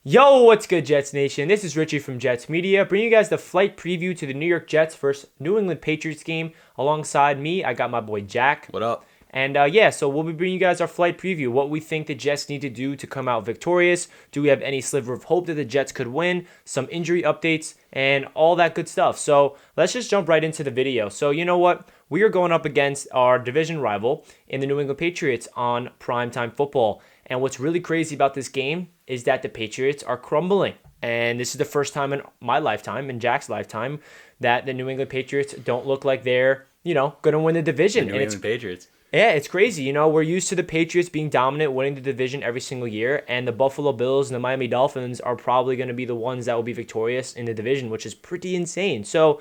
Yo, what's good, Jets Nation? This is Richie from Jets Media, bringing you guys the flight preview to the New York Jets versus New England Patriots game. Alongside me, I got my boy Jack. What up? And so we'll be bringing you guys our flight preview, what we think the Jets need to do to come out victorious. Do we have any sliver of hope that the Jets could win? Some injury updates and all that good stuff. So let's just jump right into the video. So you know what? We are going up against our division rival in the New England Patriots on primetime football. And what's really crazy about this game is that the Patriots are crumbling. And this is the first time in my lifetime, in Jack's lifetime, that the New England Patriots don't look like they're, going to win the division. The New England Patriots. Yeah, it's crazy. We're used to the Patriots being dominant, winning the division every single year, and the Buffalo Bills and the Miami Dolphins are probably going to be the ones that will be victorious in the division, which is pretty insane. So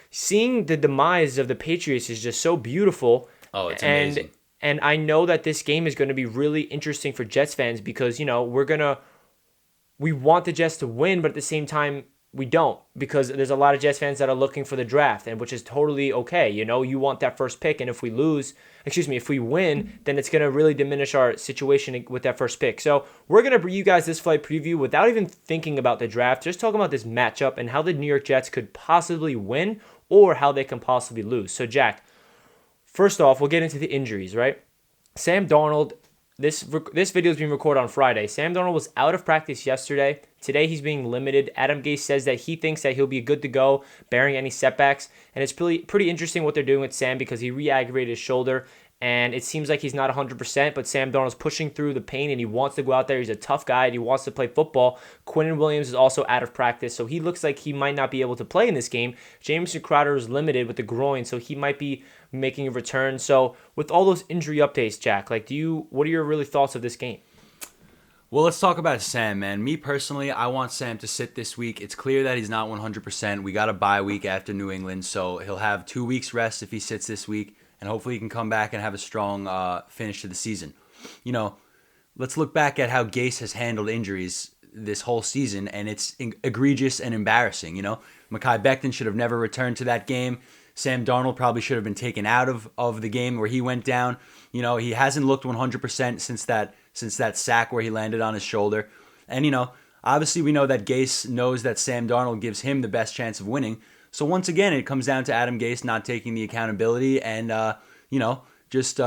seeing the demise of the Patriots is just so beautiful. Oh, it's amazing. And I know that this game is going to be really interesting for Jets fans because, we want the Jets to win, but at the same time, we don't, because there's a lot of Jets fans that are looking for the draft, and which is totally okay. You want that first pick, and if we win, then it's going to really diminish our situation with that first pick. So we're going to bring you guys this flight preview without even thinking about the draft, just talking about this matchup and how the New York Jets could possibly win or how they can possibly lose. So Jack, first off, we'll get into the injuries, right? Sam Darnold, this video is being recorded on Friday. Sam Darnold was out of practice yesterday. Today he's being limited. Adam Gase says that he thinks that he'll be good to go, bearing any setbacks. And it's pretty interesting what they're doing with Sam because he re-aggravated his shoulder. And it seems like he's not 100%, but Sam Darnold's pushing through the pain, and he wants to go out there. He's a tough guy, and he wants to play football. Quinnen Williams is also out of practice, so he looks like he might not be able to play in this game. Jamison Crowder is limited with the groin, so he might be making a return. So with all those injury updates, Jack, what are your really thoughts of this game? Well, let's talk about Sam, man. Me personally, I want Sam to sit this week. It's clear that he's not 100%. We got a bye week after New England, so he'll have 2 weeks rest if he sits this week. And hopefully he can come back and have a strong finish to the season. Let's look back at how Gase has handled injuries this whole season, and it's egregious and embarrassing. Mekhi Becton should have never returned to that game. Sam Darnold probably should have been taken out of the game where he went down. He hasn't looked 100% since that sack where he landed on his shoulder. And, obviously we know that Gase knows that Sam Darnold gives him the best chance of winning. So once again, it comes down to Adam Gase not taking the accountability and, just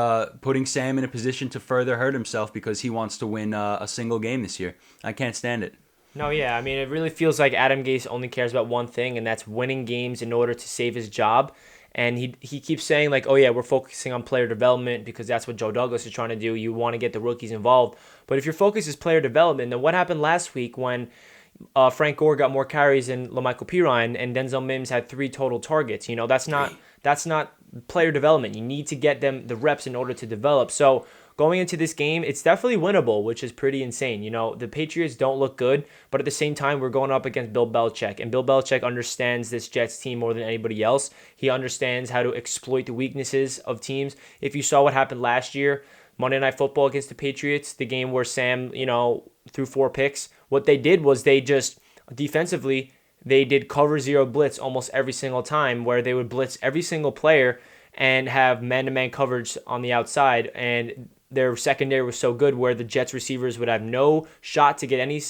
putting Sam in a position to further hurt himself because he wants to win a single game this year. I can't stand it. No, yeah. I mean, it really feels like Adam Gase only cares about one thing, and that's winning games in order to save his job. And he keeps saying, like, oh, yeah, we're focusing on player development because that's what Joe Douglas is trying to do. You want to get the rookies involved. But if your focus is player development, then what happened last week when Frank Gore got more carries than LaMichael Pirine, and Denzel Mims had 3 total targets? That's not player development. You need to get them the reps in order to develop. So going into this game, it's definitely winnable, which is pretty insane. The Patriots don't look good, but at the same time, we're going up against Bill Belichick, and Bill Belichick understands this Jets team more than anybody else. He understands how to exploit the weaknesses of teams. If you saw what happened last year, Monday Night Football against the Patriots, the game where Sam, threw 4 picks, what they did was they just defensively, they did cover zero blitz almost every single time, where they would blitz every single player and have man-to-man coverage on the outside, and their secondary was so good where the Jets receivers would have no shot to get any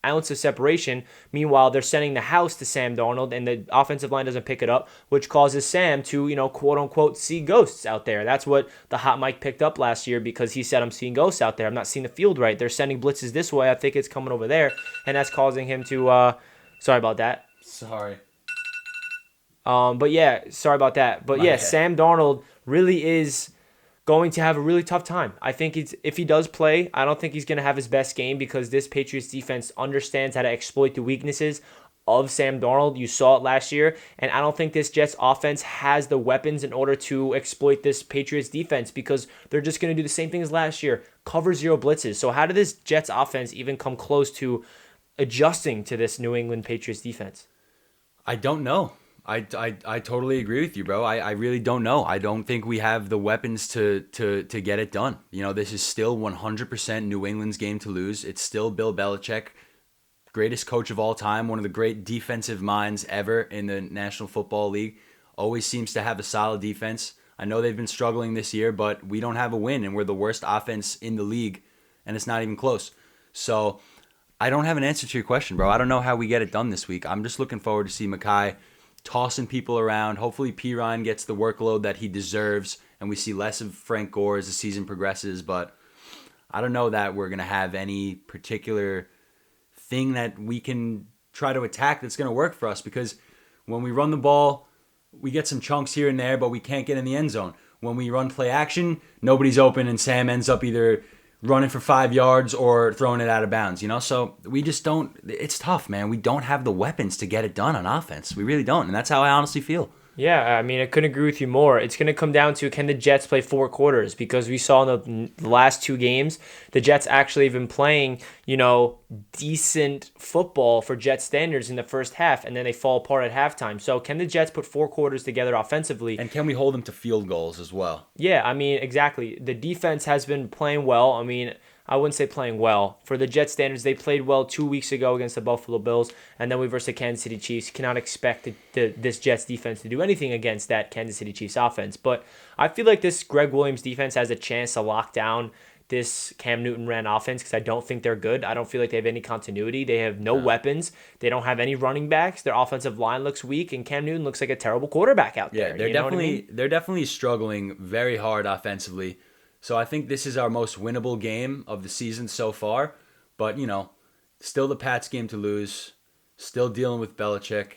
ounce of separation. Meanwhile, they're sending the house to Sam Darnold, and the offensive line doesn't pick it up, which causes Sam to, quote-unquote, see ghosts out there. That's what the hot mic picked up last year because he said, I'm seeing ghosts out there. I'm not seeing the field right. They're sending blitzes this way. I think it's coming over there, and that's causing him to sorry about that. Sorry. But yeah, sorry about that. But yeah, Sam Darnold really is going to have a really tough time. I think if he does play, I don't think he's going to have his best game because this Patriots defense understands how to exploit the weaknesses of Sam Darnold. You saw it last year, and I don't think this Jets offense has the weapons in order to exploit this Patriots defense because they're just going to do the same thing as last year, cover zero blitzes. So how did this Jets offense even come close to adjusting to this New England Patriots defense? I don't know. I totally agree with you, bro. I really don't know. I don't think we have the weapons to get it done. This is still 100% New England's game to lose. It's still Bill Belichick, greatest coach of all time, one of the great defensive minds ever in the National Football League. Always seems to have a solid defense. I know they've been struggling this year, but we don't have a win, and we're the worst offense in the league, and it's not even close. So I don't have an answer to your question, bro. I don't know how we get it done this week. I'm just looking forward to see Mackay tossing people around. Hopefully, P. Ryan gets the workload that he deserves, and we see less of Frank Gore as the season progresses. But I don't know that we're going to have any particular thing that we can try to attack that's going to work for us, because when we run the ball, we get some chunks here and there, but we can't get in the end zone. When we run play action, nobody's open, and Sam ends up either running for 5 yards or throwing it out of bounds, So we just don't. It's tough, man. We don't have the weapons to get it done on offense. We really don't, and that's how I honestly feel. Yeah, I mean, I couldn't agree with you more. It's going to come down to, can the Jets play 4 quarters? Because we saw in the last 2 games, the Jets actually have been playing, decent football for Jet standards in the first half, and then they fall apart at halftime. So can the Jets put 4 quarters together offensively? And can we hold them to field goals as well? Yeah, I mean, exactly. The defense has been playing well. I mean, I wouldn't say playing well. For the Jet standards, they played well 2 weeks ago against the Buffalo Bills, and then we versus the Kansas City Chiefs. You cannot expect this Jets defense to do anything against that Kansas City Chiefs offense. But I feel like this Greg Williams defense has a chance to lock down this Cam Newton ran offense, because I don't think they're good. I don't feel like they have any continuity. They have no weapons. They don't have any running backs. Their offensive line looks weak, and Cam Newton looks like a terrible quarterback out there. Yeah, they're definitely struggling very hard offensively. So I think this is our most winnable game of the season so far. But, still the Pats game to lose. Still dealing with Belichick.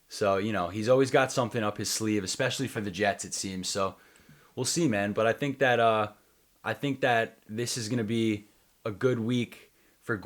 So, he's always got something up his sleeve, especially for the Jets, it seems. So we'll see, man. But I think that this is going to be a good week for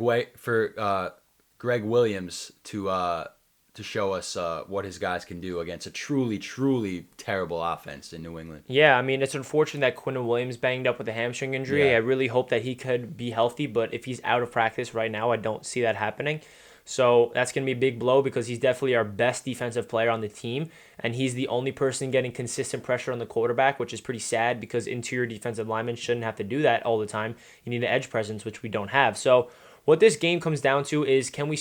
Greg Williams to show us what his guys can do against a truly, truly terrible offense in New England. Yeah, I mean, it's unfortunate that Quinn Williams banged up with a hamstring injury. Yeah. I really hope that he could be healthy, but if he's out of practice right now, I don't see that happening. So that's going to be a big blow, because he's definitely our best defensive player on the team, and he's the only person getting consistent pressure on the quarterback, which is pretty sad, because interior defensive linemen shouldn't have to do that all the time. You need an edge presence, which we don't have. So what this game comes down to is, can we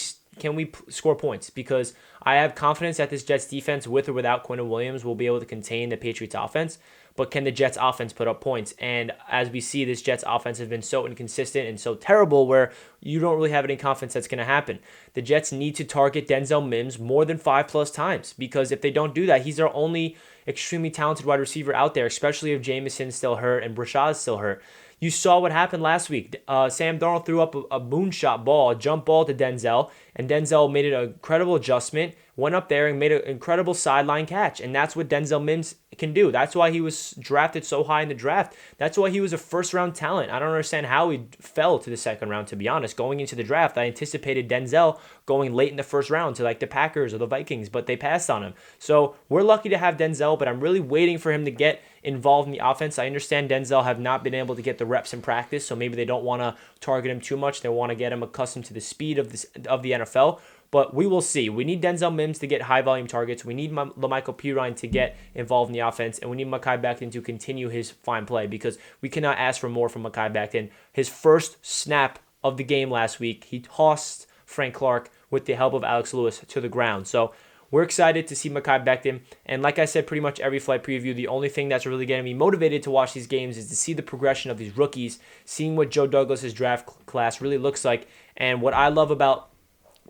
score points? Because I have confidence that this Jets defense, with or without Quinn Williams, will be able to contain the Patriots offense. But can the Jets offense put up points? And as we see, this Jets offense has been so inconsistent and so terrible, where you don't really have any confidence that's going to happen. The Jets need to target Denzel Mims more than 5+ times, because if they don't do that, he's our only extremely talented wide receiver out there, especially if Jameson's still hurt and Brashad's still hurt. You saw what happened last week. Sam Darnold threw up a moonshot ball, a jump ball to Denzel, and Denzel made an incredible adjustment, went up there and made an incredible sideline catch. And that's what Denzel Mims can do. That's why he was drafted so high in the draft. That's why he was a first-round talent. I don't understand how he fell to the second round, to be honest. Going into the draft, I anticipated Denzel going late in the first round to like the Packers or the Vikings, but they passed on him. So we're lucky to have Denzel, but I'm really waiting for him to get involved in the offense. I understand Denzel have not been able to get the reps in practice, so maybe they don't want to target him too much. They want to get him accustomed to the speed of the NFL. But we will see. We need Denzel Mims to get high-volume targets. We need LaMichael Pirine to get involved in the offense. And we need Mekhi Becton to continue his fine play, because we cannot ask for more from Mekhi Becton. His first snap of the game last week, he tossed Frank Clark with the help of Alex Lewis to the ground. So we're excited to see Mekhi Becton. And like I said, pretty much every flight preview, the only thing that's really getting me motivated to watch these games is to see the progression of these rookies, seeing what Joe Douglas's draft class really looks like. And what I love about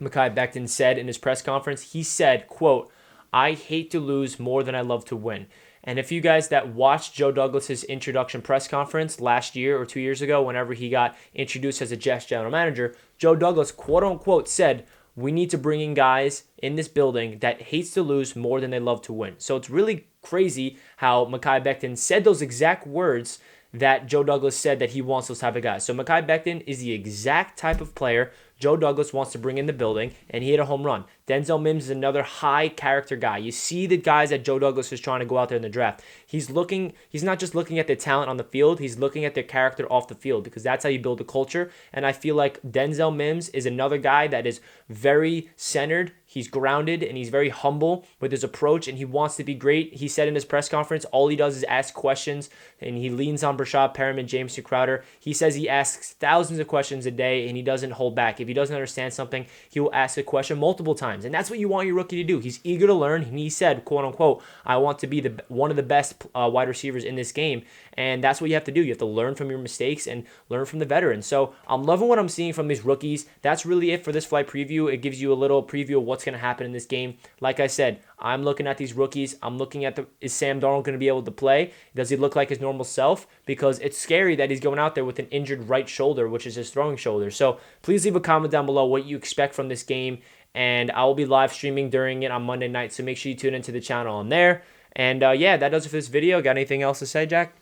Mekhi Becton said in his press conference, he said, quote, "I hate to lose more than I love to win." And if you guys that watched Joe Douglas's introduction press conference last year or 2 years ago, whenever he got introduced as a Jets general manager, Joe Douglas, quote unquote, said, "We need to bring in guys in this building that hates to lose more than they love to win." So it's really crazy how Mekhi Becton said those exact words that Joe Douglas said that he wants those type of guys. So Mekhi Becton is the exact type of player Joe Douglas wants to bring in the building, and he hit a home run. Denzel Mims is another high character guy. You see the guys that Joe Douglas is trying to go out there in the draft. He's not just looking at the talent on the field, he's looking at their character off the field, because that's how you build a culture. And I feel like Denzel Mims is another guy that is very centered. He's grounded and he's very humble with his approach, and he wants to be great. He said in his press conference, all he does is ask questions, and he leans on Brashad Perriman, Jameson Crowder. He says he asks thousands of questions a day, and he doesn't hold back. If he doesn't understand something, he will ask a question multiple times, and that's what you want your rookie to do. He's eager to learn, and he said, quote unquote, I want to be one of the best wide receivers in this game, and that's what you have to do. You have to learn from your mistakes and learn from the veterans. So I'm loving what I'm seeing from these rookies. That's really it for this flight preview. It gives you a little preview of what's going to happen in this game. Like I said, I'm looking at these rookies. I'm looking at is Sam Darnold going to be able to play? Does he look like his normal self? Because it's scary that he's going out there with an injured right shoulder, which is his throwing shoulder. So please leave a comment down below what you expect from this game, and I will be live streaming during it on Monday night, so make sure you tune into the channel on there. And yeah, that does it for this video. Got anything else to say, Jack?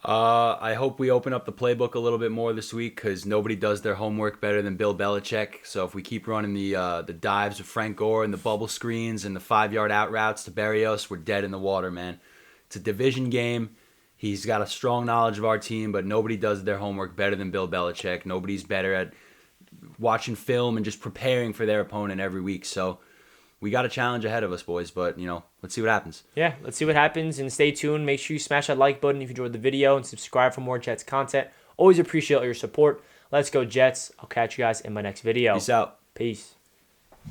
I hope we open up the playbook a little bit more this week, because nobody does their homework better than Bill Belichick. So if we keep running the dives of Frank Gore and the bubble screens and the 5-yard out routes to bury us, we're dead in the water, man. It's a division game. He's got a strong knowledge of our team, but nobody does their homework better than Bill Belichick. Nobody's better at watching film and just preparing for their opponent every week. So we got a challenge ahead of us, boys, but, let's see what happens. Yeah, let's see what happens, and stay tuned. Make sure you smash that like button if you enjoyed the video, and subscribe for more Jets content. Always appreciate all your support. Let's go, Jets. I'll catch you guys in my next video. Peace out. Peace.